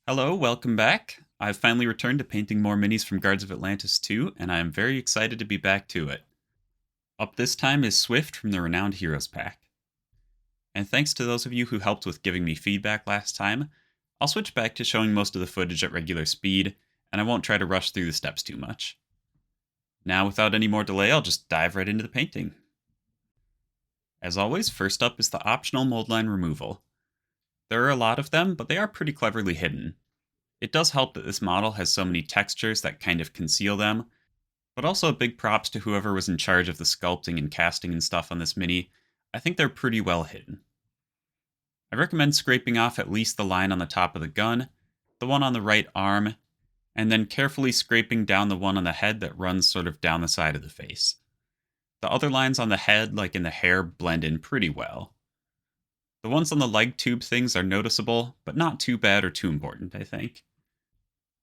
Hello, welcome back. I've finally returned to painting more minis from Guards of Atlantis 2, and I am very excited to be back to it. Up this time is Swift from the Renowned Heroes pack. And thanks to those of you who helped with giving me feedback last time, I'll switch back to showing most of the footage at regular speed, and I won't try to rush through the steps too much. Now, without any more delay, I'll just dive right into the painting. As always, first up is the optional mold line removal. There are a lot of them, but they are pretty cleverly hidden. It does help that this model has so many textures that kind of conceal them, but also big props to whoever was in charge of the sculpting and casting and stuff on this mini. I think they're pretty well hidden. I recommend scraping off at least the line on the top of the gun, the one on the right arm, and then carefully scraping down the one on the head that runs sort of down the side of the face. The other lines on the head, like in the hair, blend in pretty well. The ones on the leg tube things are noticeable, but not too bad or too important, I think.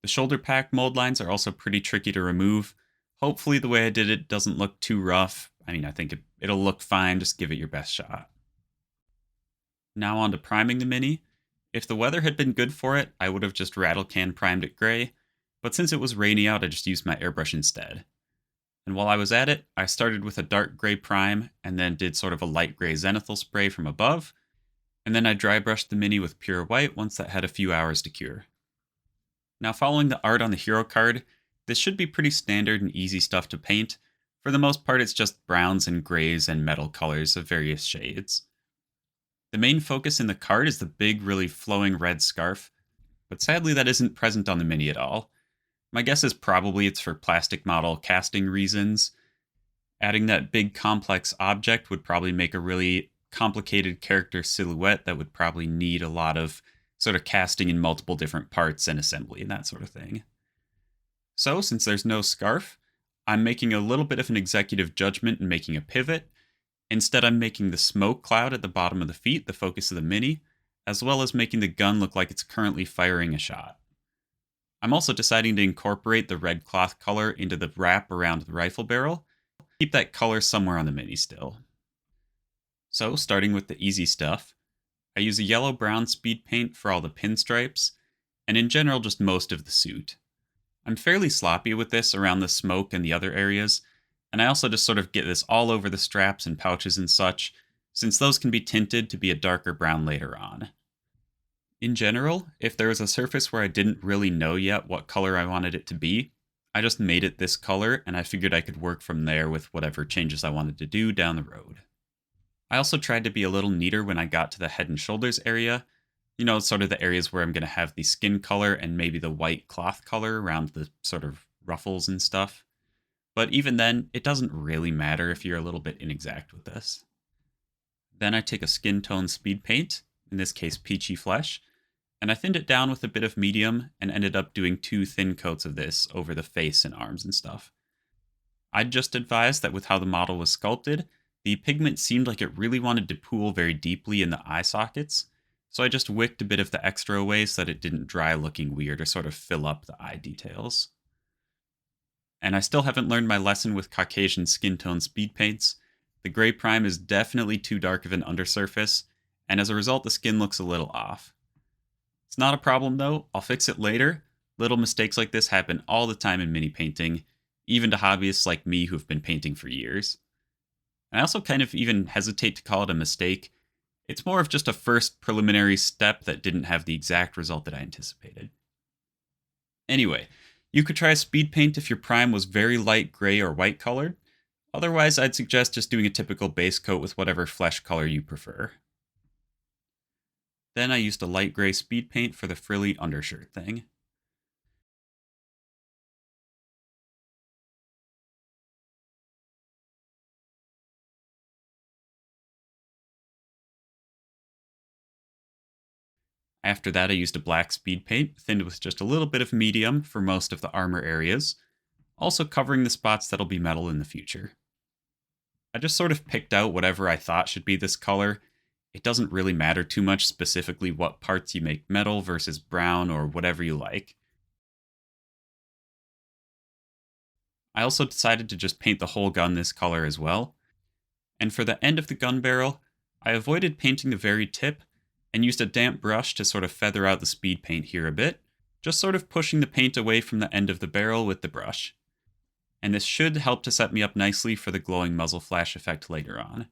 The shoulder pack mold lines are also pretty tricky to remove. Hopefully the way I did it doesn't look too rough. I think it'll look fine, just give it your best shot. Now on to priming the mini. If the weather had been good for it, I would have just rattle can primed it gray, but since it was rainy out, I just used my airbrush instead. And while I was at it, I started with a dark gray prime, and then did sort of a light gray zenithal spray from above, and then I dry brushed the mini with pure white once that had a few hours to cure. Now, following the art on the hero card, this should be pretty standard and easy stuff to paint. For the most part, it's just browns and grays and metal colors of various shades. The main focus in the card is the big, really flowing red scarf, but sadly that isn't present on the mini at all. My guess is probably it's for plastic model casting reasons. Adding that big complex object would probably make a really complicated character silhouette that would probably need a lot of sort of casting in multiple different parts and assembly and that sort of thing. So, since there's no scarf, I'm making a little bit of an executive judgment and making a pivot. Instead, I'm making the smoke cloud at the bottom of the feet the focus of the mini, as well as making the gun look like it's currently firing a shot. I'm also deciding to incorporate the red cloth color into the wrap around the rifle barrel. Keep that color somewhere on the mini still. So, starting with the easy stuff, I use a yellow-brown speed paint for all the pinstripes, and in general just most of the suit. I'm fairly sloppy with this around the smoke and the other areas, and I also just sort of get this all over the straps and pouches and such, since those can be tinted to be a darker brown later on. In general, if there was a surface where I didn't really know yet what color I wanted it to be, I just made it this color, and I figured I could work from there with whatever changes I wanted to do down the road. I also tried to be a little neater when I got to the head and shoulders area. Sort of the areas where I'm going to have the skin color and maybe the white cloth color around the sort of ruffles and stuff. But even then, it doesn't really matter if you're a little bit inexact with this. Then I take a skin tone speed paint, in this case peachy flesh, and I thinned it down with a bit of medium and ended up doing 2 thin coats of this over the face and arms and stuff. I'd just advise that with how the model was sculpted, the pigment seemed like it really wanted to pool very deeply in the eye sockets, so I just wicked a bit of the extra away so that it didn't dry looking weird or sort of fill up the eye details. And I still haven't learned my lesson with Caucasian skin tone speed paints. The gray prime is definitely too dark of an undersurface, and as a result the skin looks a little off. It's not a problem though, I'll fix it later. Little mistakes like this happen all the time in mini painting, even to hobbyists like me who've been painting for years. I also kind of even hesitate to call it a mistake. It's more of just a first preliminary step that didn't have the exact result that I anticipated. Anyway, you could try a speed paint if your prime was very light gray or white colored. Otherwise, I'd suggest just doing a typical base coat with whatever flesh color you prefer. Then I used a light gray speed paint for the frilly undershirt thing. After that, I used a black speed paint, thinned with just a little bit of medium for most of the armor areas, also covering the spots that'll be metal in the future. I just sort of picked out whatever I thought should be this color. It doesn't really matter too much specifically what parts you make metal versus brown or whatever you like. I also decided to just paint the whole gun this color as well. And for the end of the gun barrel, I avoided painting the very tip and used a damp brush to sort of feather out the speed paint here a bit, just sort of pushing the paint away from the end of the barrel with the brush. And this should help to set me up nicely for the glowing muzzle flash effect later on.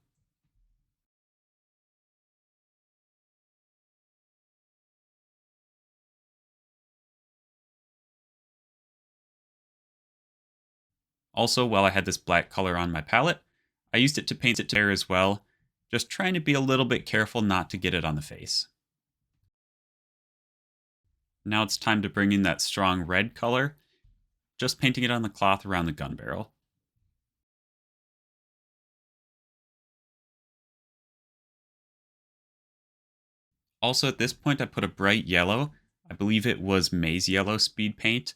Also, while I had this black color on my palette, I used it to paint it to hair as well, just trying to be a little bit careful not to get it on the face. Now it's time to bring in that strong red color, just painting it on the cloth around the gun barrel. Also, at this point, I put a bright yellow, I believe it was maize yellow speed paint,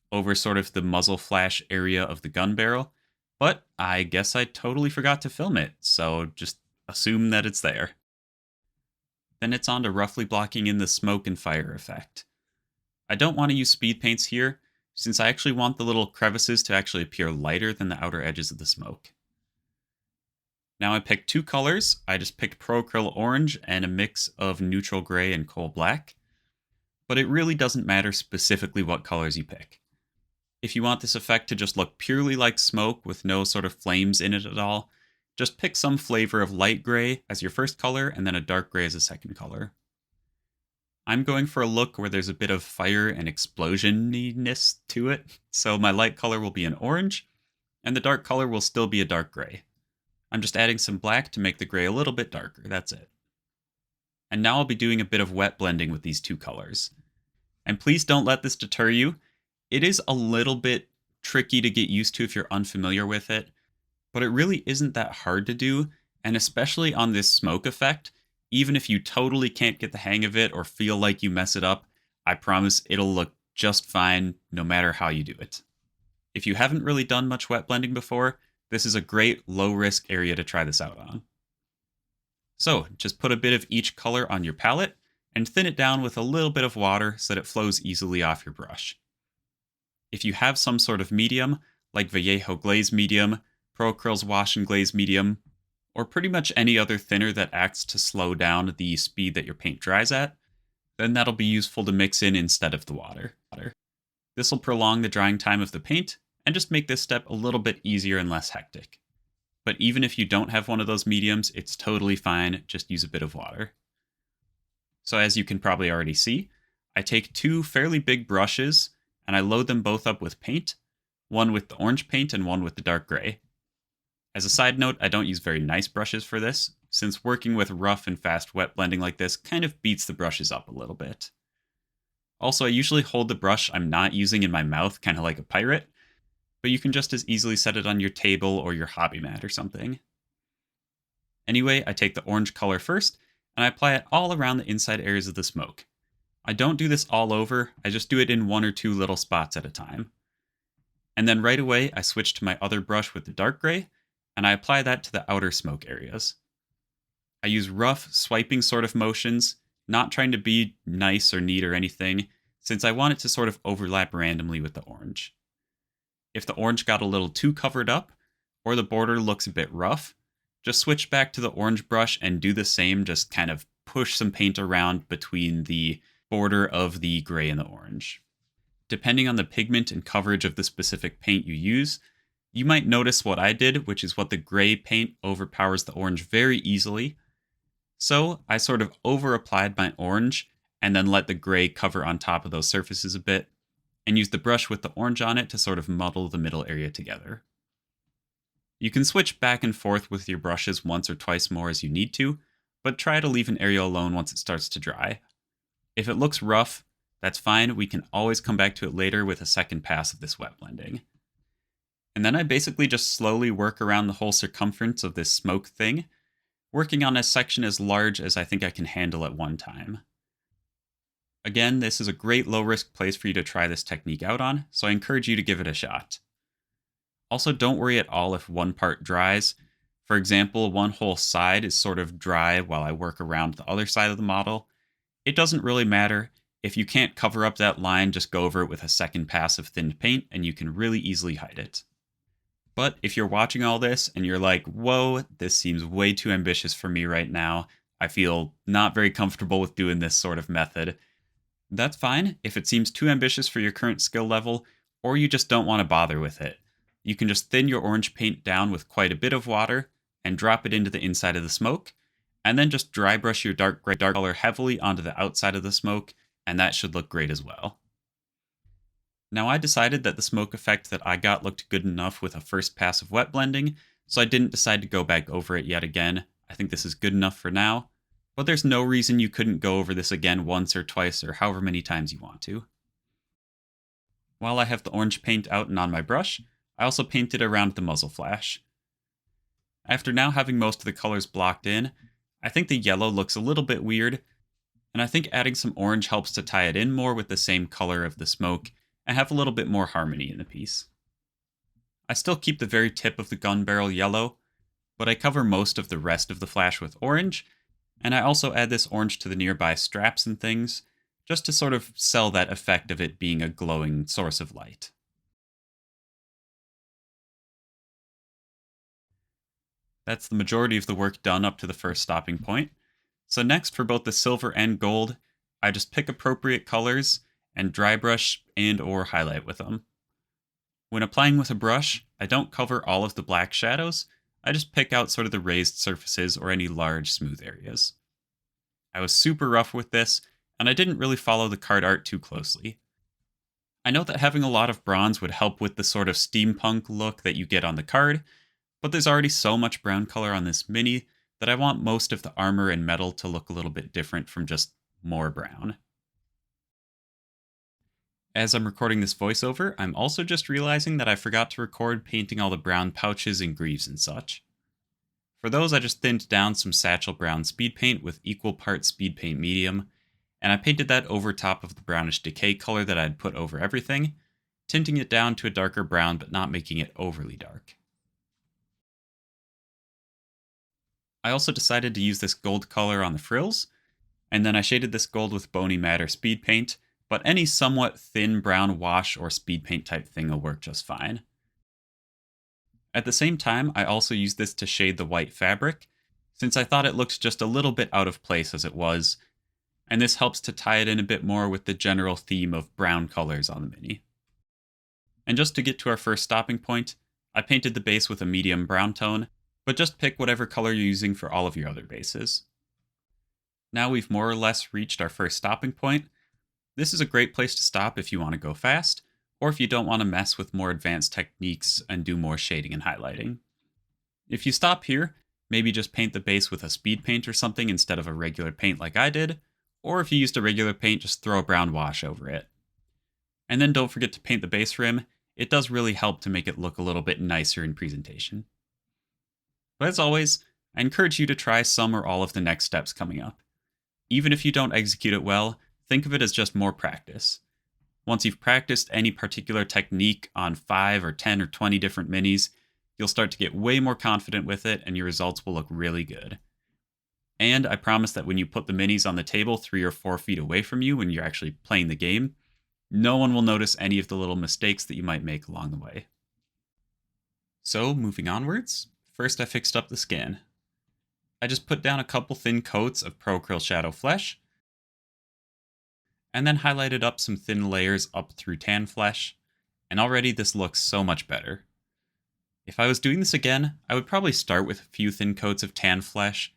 over sort of the muzzle flash area of the gun barrel, but I guess I totally forgot to film it, so just assume that it's there. Then it's on to roughly blocking in the smoke and fire effect. I don't want to use speed paints here, since I actually want the little crevices to actually appear lighter than the outer edges of the smoke. Now I picked two colors. I just picked Pro Acryl Orange and a mix of neutral gray and coal black, but it really doesn't matter specifically what colors you pick. If you want this effect to just look purely like smoke with no sort of flames in it at all, just pick some flavor of light gray as your first color and then a dark gray as a second color. I'm going for a look where there's a bit of fire and explosion-ness to it, so my light color will be an orange, and the dark color will still be a dark gray. I'm just adding some black to make the gray a little bit darker, that's it. And now I'll be doing a bit of wet blending with these two colors. And please don't let this deter you. It is a little bit tricky to get used to if you're unfamiliar with it, but it really isn't that hard to do, and especially on this smoke effect, even if you totally can't get the hang of it or feel like you mess it up, I promise it'll look just fine no matter how you do it. If you haven't really done much wet blending before, this is a great low-risk area to try this out on. So, just put a bit of each color on your palette, and thin it down with a little bit of water so that it flows easily off your brush. If you have some sort of medium, like Vallejo Glaze Medium, Pro Acryl's Wash and Glaze Medium, or pretty much any other thinner that acts to slow down the speed that your paint dries at, then that'll be useful to mix in instead of the water. This will prolong the drying time of the paint, and just make this step a little bit easier and less hectic. But even if you don't have one of those mediums, it's totally fine, just use a bit of water. So as you can probably already see, I take two fairly big brushes, and I load them both up with paint, one with the orange paint and one with the dark gray. As a side note, I don't use very nice brushes for this, since working with rough and fast wet blending like this kind of beats the brushes up a little bit. Also, I usually hold the brush I'm not using in my mouth, kind of like a pirate, but you can just as easily set it on your table or your hobby mat or something. Anyway, I take the orange color first, and I apply it all around the inside areas of the smoke. I don't do this all over, I just do it in one or two little spots at a time. And then right away, I switch to my other brush with the dark gray, and I apply that to the outer smoke areas. I use rough, swiping sort of motions, not trying to be nice or neat or anything, since I want it to sort of overlap randomly with the orange. If the orange got a little too covered up, or the border looks a bit rough, just switch back to the orange brush and do the same, just kind of push some paint around between the border of the gray and the orange. Depending on the pigment and coverage of the specific paint you use, you might notice what I did, which is what the gray paint overpowers the orange very easily. So I sort of over-applied my orange and then let the gray cover on top of those surfaces a bit, and use the brush with the orange on it to sort of muddle the middle area together. You can switch back and forth with your brushes once or twice more as you need to, but try to leave an area alone once it starts to dry. If it looks rough, that's fine, we can always come back to it later with a second pass of this wet blending. And then I basically just slowly work around the whole circumference of this smoke thing, working on a section as large as I think I can handle at one time. Again, this is a great low-risk place for you to try this technique out on, so I encourage you to give it a shot. Also, don't worry at all if one part dries. For example, one whole side is sort of dry while I work around the other side of the model. It doesn't really matter. If you can't cover up that line, just go over it with a second pass of thinned paint, and you can really easily hide it. But if you're watching all this and you're like, whoa, this seems way too ambitious for me right now, I feel not very comfortable with doing this sort of method, That's fine if it seems too ambitious for your current skill level, or you just don't want to bother with it. You can just thin your orange paint down with quite a bit of water and drop it into the inside of the smoke, and then just dry brush your dark gray color heavily onto the outside of the smoke, and that should look great as well. Now I decided that the smoke effect that I got looked good enough with a first pass of wet blending, so I didn't decide to go back over it yet again. I think this is good enough for now, but there's no reason you couldn't go over this again once or twice or however many times you want to. While I have the orange paint out and on my brush, I also painted around the muzzle flash. After now having most of the colors blocked in, I think the yellow looks a little bit weird, and I think adding some orange helps to tie it in more with the same color of the smoke and have a little bit more harmony in the piece. I still keep the very tip of the gun barrel yellow, but I cover most of the rest of the flash with orange, and I also add this orange to the nearby straps and things, just to sort of sell that effect of it being a glowing source of light. That's the majority of the work done up to the first stopping point. So next, for both the silver and gold, I just pick appropriate colors and dry brush and or highlight with them. When applying with a brush, I don't cover all of the black shadows, I just pick out sort of the raised surfaces or any large smooth areas. I was super rough with this, and I didn't really follow the card art too closely. I know that having a lot of bronze would help with the sort of steampunk look that you get on the card, but there's already so much brown color on this mini that I want most of the armor and metal to look a little bit different from just more brown. As I'm recording this voiceover, I'm also just realizing that I forgot to record painting all the brown pouches and greaves and such. For those, I just thinned down some satchel brown speed paint with equal parts speed paint medium, and I painted that over top of the brownish decay color that I had put over everything, tinting it down to a darker brown but not making it overly dark. I also decided to use this gold color on the frills, and then I shaded this gold with bony matte or speed paint, but any somewhat thin brown wash or speed paint type thing will work just fine. At the same time, I also used this to shade the white fabric, since I thought it looked just a little bit out of place as it was, and this helps to tie it in a bit more with the general theme of brown colors on the mini. And just to get to our first stopping point, I painted the base with a medium brown tone, but just pick whatever color you're using for all of your other bases. Now we've more or less reached our first stopping point. This is a great place to stop if you want to go fast, or if you don't want to mess with more advanced techniques and do more shading and highlighting. If you stop here, maybe just paint the base with a speed paint or something instead of a regular paint like I did, or if you used a regular paint, just throw a brown wash over it. And then don't forget to paint the base rim. It does really help to make it look a little bit nicer in presentation. But as always, I encourage you to try some or all of the next steps coming up. Even if you don't execute it well, think of it as just more practice. Once you've practiced any particular technique on 5 or 10 or 20 different minis, you'll start to get way more confident with it and your results will look really good. And I promise that when you put the minis on the table 3 or 4 feet away from you when you're actually playing the game, no one will notice any of the little mistakes that you might make along the way. So, moving onwards, first I fixed up the skin. I just put down a couple thin coats of Pro Acryl Shadow Flesh, and then highlighted up some thin layers up through tan flesh, and already this looks so much better. If I was doing this again, I would probably start with a few thin coats of tan flesh,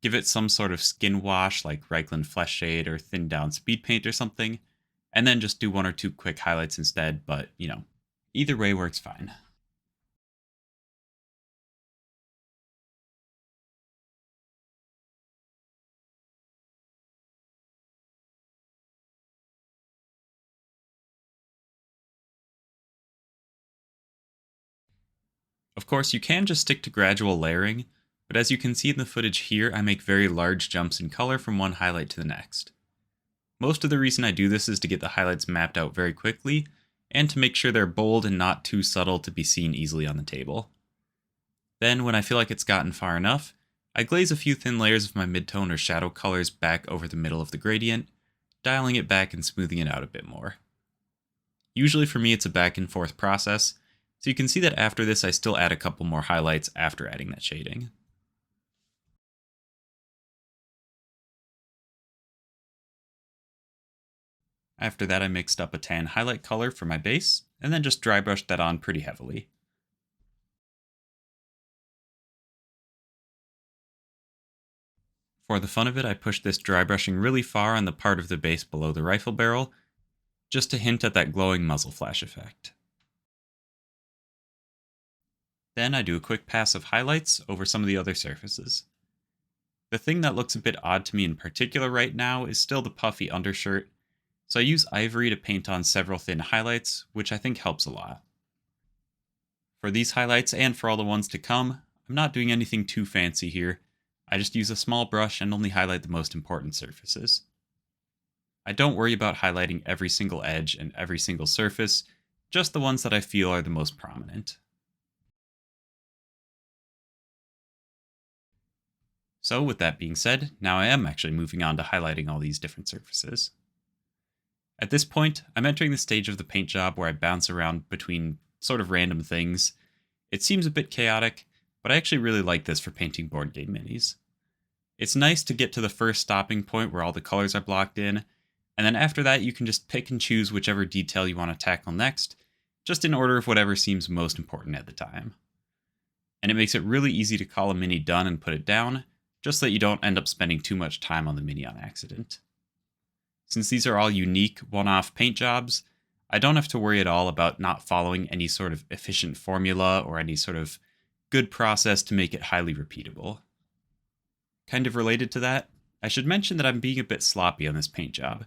give it some sort of skin wash like Reichland Flesh Shade or thin down speed paint or something, and then just do 1 or 2 quick highlights instead, but, either way works fine. Of course, you can just stick to gradual layering, but as you can see in the footage here, I make very large jumps in color from one highlight to the next. Most of the reason I do this is to get the highlights mapped out very quickly, and to make sure they're bold and not too subtle to be seen easily on the table. Then, when I feel like it's gotten far enough, I glaze a few thin layers of my midtone or shadow colors back over the middle of the gradient, dialing it back and smoothing it out a bit more. Usually for me it's a back and forth process, so you can see that after this I still add a couple more highlights after adding that shading. After that, I mixed up a tan highlight color for my base, and then just dry brushed that on pretty heavily. For the fun of it, I pushed this dry brushing really far on the part of the base below the rifle barrel, just to hint at that glowing muzzle flash effect. Then I do a quick pass of highlights over some of the other surfaces. The thing that looks a bit odd to me in particular right now is still the puffy undershirt, so I use ivory to paint on several thin highlights, which I think helps a lot. For these highlights and for all the ones to come, I'm not doing anything too fancy here. I just use a small brush and only highlight the most important surfaces. I don't worry about highlighting every single edge and every single surface, just the ones that I feel are the most prominent. So with that being said, now I am actually moving on to highlighting all these different surfaces. At this point, I'm entering the stage of the paint job where I bounce around between sort of random things. It seems a bit chaotic, but I actually really like this for painting board game minis. It's nice to get to the first stopping point where all the colors are blocked in, and then after that you can just pick and choose whichever detail you want to tackle next, just in order of whatever seems most important at the time. And it makes it really easy to call a mini done and put it down, just so that you don't end up spending too much time on the mini on accident. Since these are all unique, one-off paint jobs, I don't have to worry at all about not following any sort of efficient formula or any sort of good process to make it highly repeatable. Kind of related to that, I should mention that I'm being a bit sloppy on this paint job.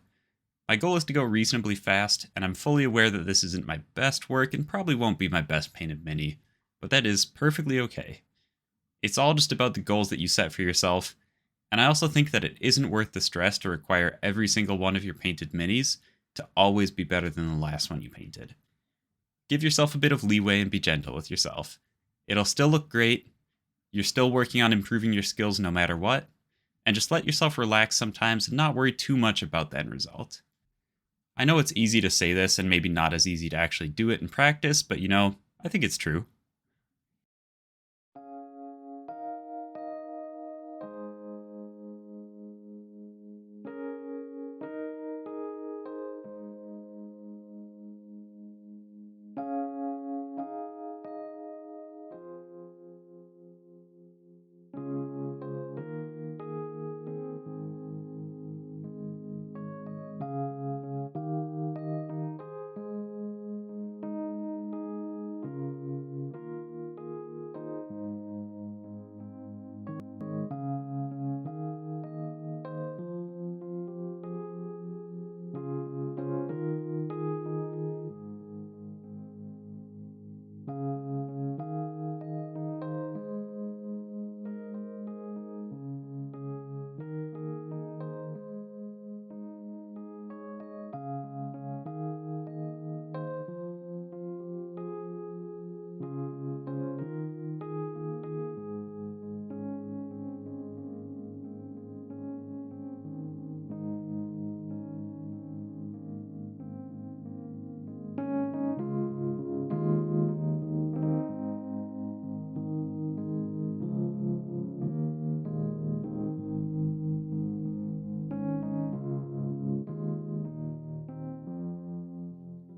My goal is to go reasonably fast, and I'm fully aware that this isn't my best work and probably won't be my best painted mini, but that is perfectly okay. It's all just about the goals that you set for yourself, and I also think that it isn't worth the stress to require every single one of your painted minis to always be better than the last one you painted. Give yourself a bit of leeway and be gentle with yourself. It'll still look great, you're still working on improving your skills no matter what, and just let yourself relax sometimes and not worry too much about the end result. I know it's easy to say this and maybe not as easy to actually do it in practice, but I think it's true.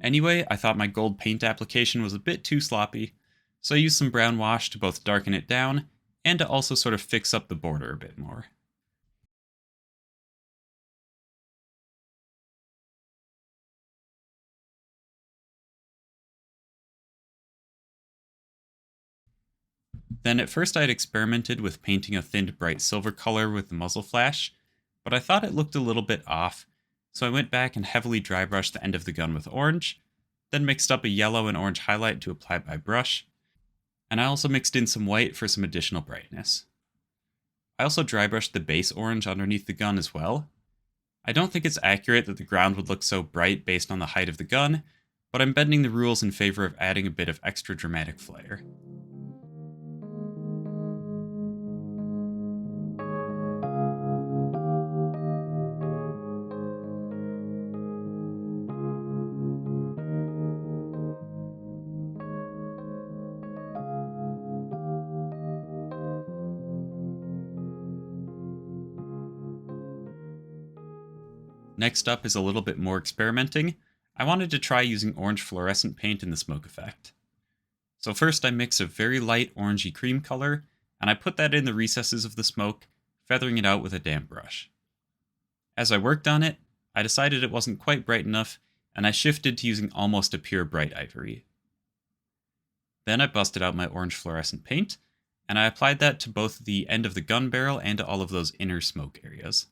Anyway, I thought my gold paint application was a bit too sloppy, so I used some brown wash to both darken it down and to also sort of fix up the border a bit more. Then at first I had experimented with painting a thinned bright silver color with the muzzle flash, but I thought it looked a little bit off, so I went back and heavily dry brushed the end of the gun with orange, then mixed up a yellow and orange highlight to apply by brush, and I also mixed in some white for some additional brightness. I also dry brushed the base orange underneath the gun as well. I don't think it's accurate that the ground would look so bright based on the height of the gun, but I'm bending the rules in favor of adding a bit of extra dramatic flair. Next up is a little bit more experimenting. I wanted to try using orange fluorescent paint in the smoke effect. So first I mix a very light orangey cream color, and I put that in the recesses of the smoke, feathering it out with a damp brush. As I worked on it, I decided it wasn't quite bright enough, and I shifted to using almost a pure bright ivory. Then I busted out my orange fluorescent paint, and I applied that to both the end of the gun barrel and to all of those inner smoke areas.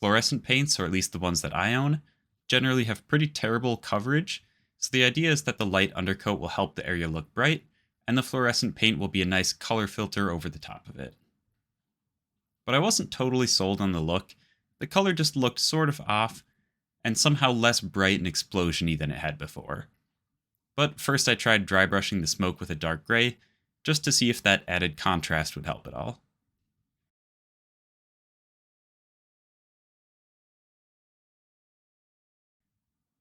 Fluorescent paints, or at least the ones that I own, generally have pretty terrible coverage, so the idea is that the light undercoat will help the area look bright, and the fluorescent paint will be a nice color filter over the top of it. But I wasn't totally sold on the look. The color just looked sort of off, and somehow less bright and explosion-y than it had before. But first I tried dry brushing the smoke with a dark gray, just to see if that added contrast would help at all.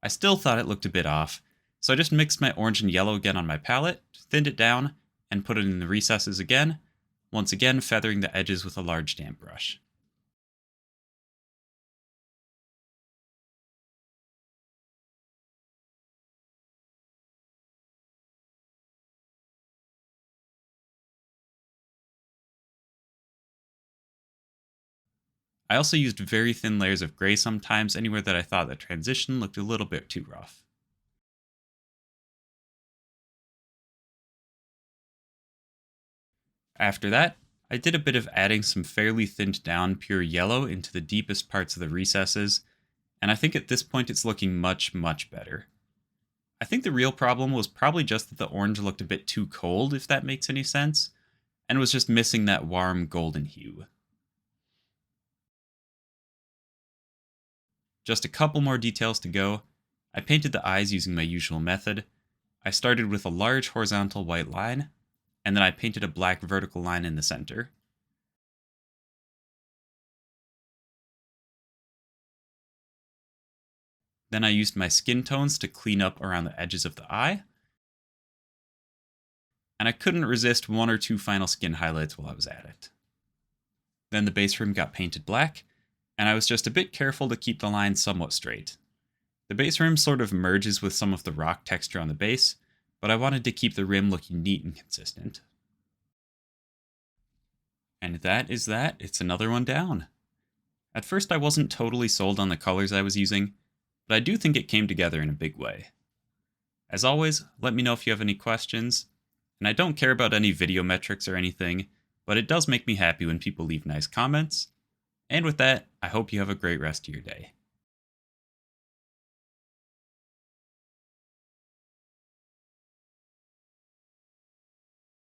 I still thought it looked a bit off, so I just mixed my orange and yellow again on my palette, thinned it down, and put it in the recesses again, once again feathering the edges with a large damp brush. I also used very thin layers of gray sometimes anywhere that I thought the transition looked a little bit too rough. After that, I did a bit of adding some fairly thinned down pure yellow into the deepest parts of the recesses, and I think at this point it's looking much, much better. I think the real problem was probably just that the orange looked a bit too cold, if that makes any sense, and was just missing that warm golden hue. Just a couple more details to go. I painted the eyes using my usual method. I started with a large horizontal white line, and then I painted a black vertical line in the center. Then I used my skin tones to clean up around the edges of the eye, and I couldn't resist one or two final skin highlights while I was at it. Then the base rim got painted black, and I was just a bit careful to keep the line somewhat straight. The base rim sort of merges with some of the rock texture on the base, but I wanted to keep the rim looking neat and consistent. And that is that. It's another one down. At first I wasn't totally sold on the colors I was using, but I do think it came together in a big way. As always, let me know if you have any questions, and I don't care about any video metrics or anything, but it does make me happy when people leave nice comments. And with that, I hope you have a great rest of your day.